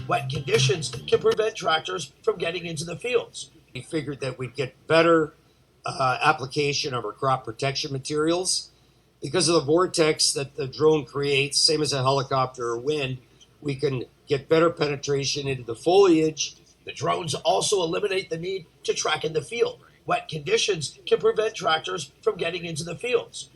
Wet conditions can prevent tractors from getting into the fields. We figured that we'd get better application of our crop protection materials. Because of the vortex that the drone creates, same as a helicopter or wind, we can get better penetration into the foliage. The drones also eliminate the need to track in the field. Wet conditions can prevent tractors from getting into the fields.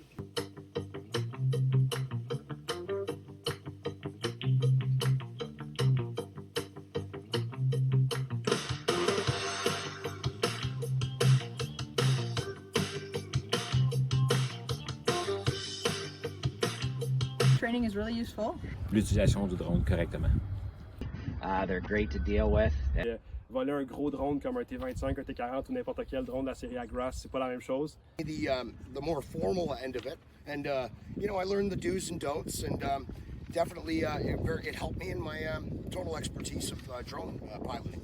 Training is really useful. L'utilisation du drone correctement. They're great to deal with. Voler un gros drone comme un T25, un T40 ou n'importe quel drone de la série Agras, c'est pas la même chose. The more formal end of it, and you know, I learned the do's and don'ts, and definitely it helped me in my total expertise of drone piloting.